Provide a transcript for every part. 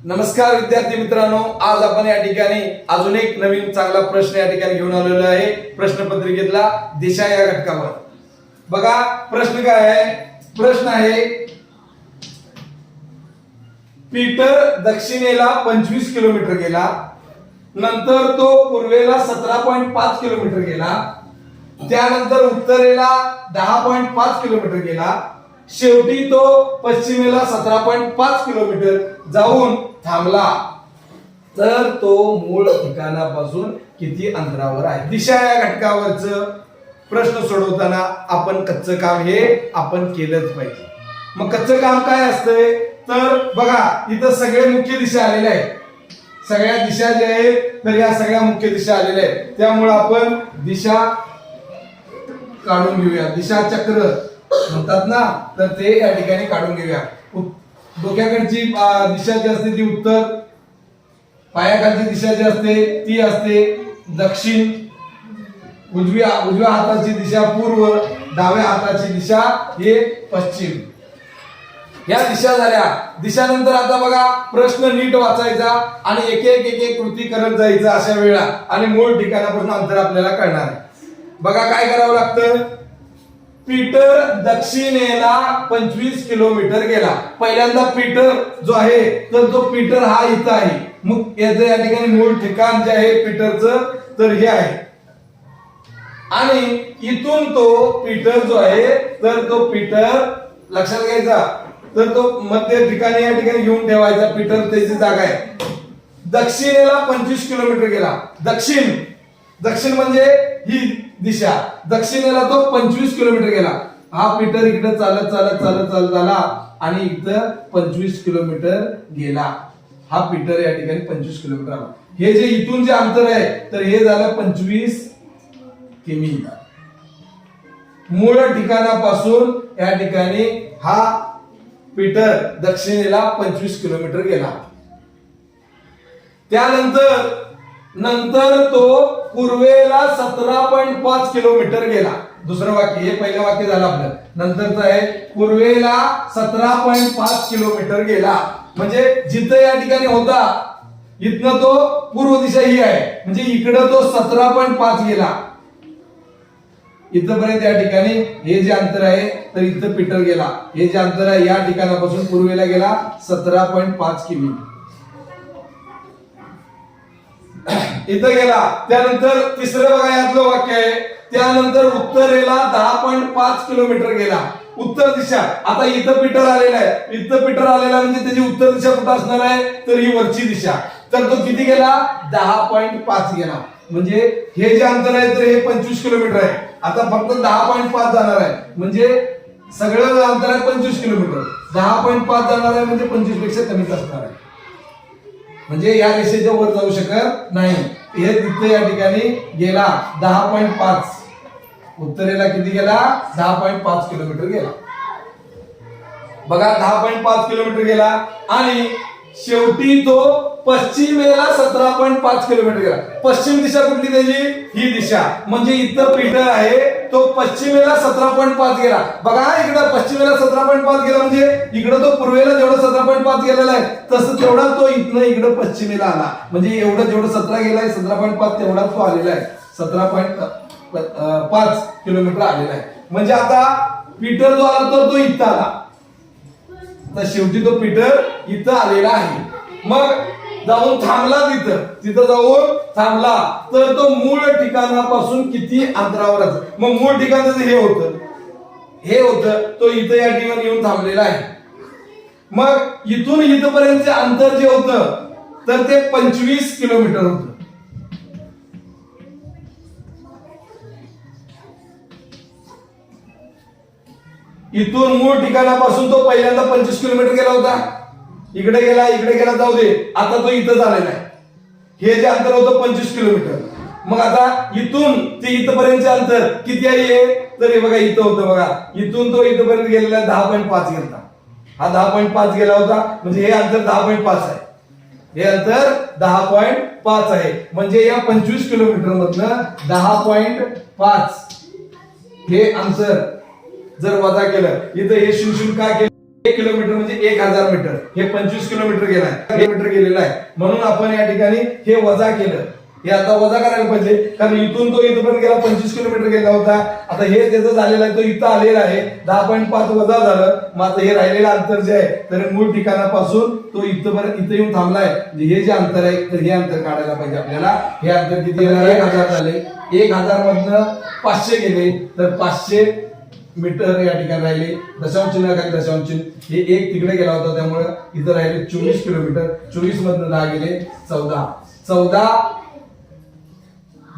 नमस्कार विद्यार्थी मित्रांनो, आज आपण या ठिकाणी अजून एक नवीन चांगला प्रश्न या ठिकाणी घेऊन आलेलो आहे प्रश्नपत्रिकेतला दिशा या घटकावर। बघा प्रश्न काय आहे। प्रश्न आहे पीटर दक्षिणेला 25 किलोमीटर गेला, नंतर तो पूर्वेला 17.5 किलोमीटर गेला, त्यानंतर उत्तरेला 10.5 किलोमीटर गेला, शेवटी तो पश्चिमेला 17.5 किलोमीटर जाऊन थांबला, तर तो मूळ ठिकाणापासून किती अंतरावर आहे। दिशा या घटकावरचं प्रश्न सोडवताना आपण कच्चं काम हे आपण केलंच पाहिजे। मग कच्चं काम काय असतंय तर बघा इथं सगळे मुख्य दिशा आलेल्या आहेत, सगळ्या दिशा ज्या आहेत तर या सगळ्या मुख्य दिशा आलेल्या आहेत, त्यामुळे आपण दिशा काढून घेऊया। दिशा चक्र म्हणतात ना, तर ते या ठिकाणी काढून घेऊया। डोक्याकडची दिशा जी असते ती उत्तर, पायाखालची दिशा जी असते ती असते दक्षिण, उजव्या हाताची दिशा पूर्व, डाव्या हाताची दिशा हे पश्चिम। या दिशा झाल्या। दिशानंतर आता बघा प्रश्न नीट वाचायचा आणि एक एक कृती करत जायचं अशा वेळा, आणि मूळ ठिकाणापासून अंतर आपल्याला कळणार आहे। बघा काय करावं लागतं। पीटर दक्षिणेला 25 किलोमीटर गेला। पहिल्यांदा पीटर जो आहे तर तो पीटर हा इथं आहे, मग याचं या ठिकाणी मूळ ठिकाण जे आहे पीटरचं तर हे आहे, आणि इथून तो पीटर जो आहे तर तो पीटर लक्षात घ्यायचा, तर तो मध्य ठिकाणी या ठिकाणी घेऊन ठेवायचा। पीटर त्याची जागा आहे। दक्षिणेला 25 किलोमीटर गेला। दक्षिण म्हणजे ही दिशा, दक्षिणेला तो 25 किलोमीटर गेला। हा पीटर इकडे चालत आला आणि इथं 25 किलोमीटर गेला। हा पीटर या ठिकाणी 25 किलोमीटर आला। हे जे इथून जे अंतर आहे तर हे झालं 25 किमी। मूळ ठिकाणापासून या ठिकाणी हा पीटर दक्षिणेला 25 किलोमीटर गेला। त्यानंतर तो पूर्वेला 17.5 किलोमीटर गेला। दुसरं वाक्य, हे पहिलं वाक्य झालं आपलं, नंतरचं आहे पूर्वेला 17.5 किलोमीटर गेला। म्हणजे जिथं या ठिकाणी होता इथनं तो पूर्व दिशा ही आहे, म्हणजे इकडं तो 17.5 गेला। इथपर्यंत या ठिकाणी हे जे अंतर आहे तर इथं पीटर गेला। हे जे अंतर आहे या ठिकाणापासून पूर्वेला गेला 17.5 किमी इथं गेला। त्यानंतर तिसरं बघा यातलं वाक्य आहे, त्यानंतर उत्तरेला 10.5 किलोमीटर गेला। उत्तर दिशा, आता इथं पीटर आलेला आहे, इथं पीटर आलेला म्हणजे त्याची उत्तर दिशा कुठं असणार आहे तर ही वरची दिशा। तर तो किती गेला 10.5 गेला। म्हणजे हे जे अंतर आहे तर हे 25 किलोमीटर आहे, आता फक्त 10.5 जाणार आहे, म्हणजे सगळं अंतर आहे 25 किलोमीटर, 10.5 जाणार आहे म्हणजे 25 पेक्षा कमीच असणार आहे, म्हणजे या रेषेच्या वर जाऊ शकत नाही। हे तिथे या ठिकाणी गेला 10.5, उत्तरेला किती गेला 10.5 किलोमीटर गेला। बघा 10.5 किलोमीटर गेला, आणि शेवटी तो पश्चिमेला 17.5 किलोमीटर गेला। पश्चिम दिशा कुठली त्याची ही दिशा, म्हणजे इथं पीटर आहे तो पश्चिमेला 17.5 गेला। बघा इकडे पश्चिमेला 17.5 गेला, म्हणजे इकडे तो पूर्वेला जेवढं 17.5 गेलेला आहे तसं तेवढा तो इथनं इकडे पश्चिमेला आला, म्हणजे एवढं जेवढं 17 गेलाय 17.5 तेवढा तो आलेला आहे, 17.5 किलोमीटर आलेला आहे। म्हणजे आता पीटर जो आला तर तो इथं आला, तर शेवटी तो पीटर इथं आलेला आहे। मग जाऊन थांबला, तिथं जाऊन थांबला, तर तो मूळ ठिकाणापासून किती अंतरावर असेल। मग मूळ ठिकाणाचं हे होतं तो इथं या ठिकाणी येऊन थांबलेला आहे। मग इथून इथपर्यंतचे अंतर जे होतं तर ते 25 किलोमीटर होतं। इथून मूळ ठिकाणापासून तो पहिल्यांदा 25 किलोमीटर गेला होता, इकडे गेला जाऊ दे, आता तो इथं आलेला आहे। हे जे अंतर होतं 25 किलोमीटर, मग आता इथून ते इथपर्यंतचे अंतर किती आहे तर हे बघा इथं होतं, बघा इथून तो इथपर्यंत गेलेला 10.5 गेला। हा 10.5 गेला होता, म्हणजे हे अंतर 10.5 आहे, हे अंतर 10.5 आहे। म्हणजे या 25 किलोमीटर मधनं 10.5 हे अंतर जर वजा केलं, इथं हे 0 का केलं 1 किलोमीटर म्हणजे 1000 मीटर, हे 25 किलोमीटर गेलेलं आहे. म्हणून आपण या ठिकाणी हे वजा केलं. हे आता वजा करायला पाहिजे, कारण इथून तो इथपर्यंत गेला 25 किलोमीटर गेला होता. आता हे त्याचं झालेलं आहे, तो इथं आलेला आहे 10.5 वजा झालं. मग आता हे राहिलेलं अंतर जे आहे तर मूळ ठिकाणापासून तो इथं येऊन थांबलाय, हे जे अंतर आहे तर हे अंतर काढायला पाहिजे आपल्याला. हे अंतर किती येणार? 1000 झाले. 1000 मधनं 500 गेले तर 500 मीटर या ठिकाणी राहिले. दशांश चिन्ह खाली दशांश चिन्ह, हे 1 तिकडे गेला होता त्यामुळे इथं राहिले 24 किलोमीटर. 24 मधनं 10 गेले 14.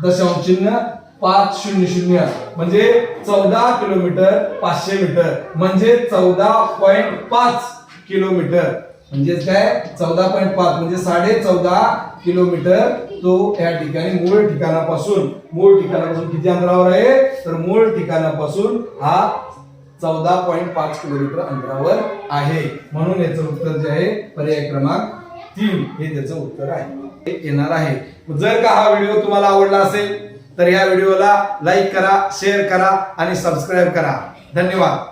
14.500 म्हणजे 14 किलोमीटर 500 मीटर म्हणजे 14.5 किलोमीटर. म्हणजे काय 14.5 म्हणजे 14.5 किलोमीटर तो या ठिकाणी मूळ ठिकाणापासून किती अंतरावर आहे तर मूळ ठिकाणापासून हा 14.5 किलोमीटर अंतरावर आहे. म्हणून याचं उत्तर जे आहे पर्याय क्रमांक 3 हे त्याचं उत्तर आहे येणार आहे. जर का हा व्हिडिओ तुम्हाला आवडला असेल तर या व्हिडिओला लाईक करा, शेअर करा आणि सबस्क्राईब करा. धन्यवाद.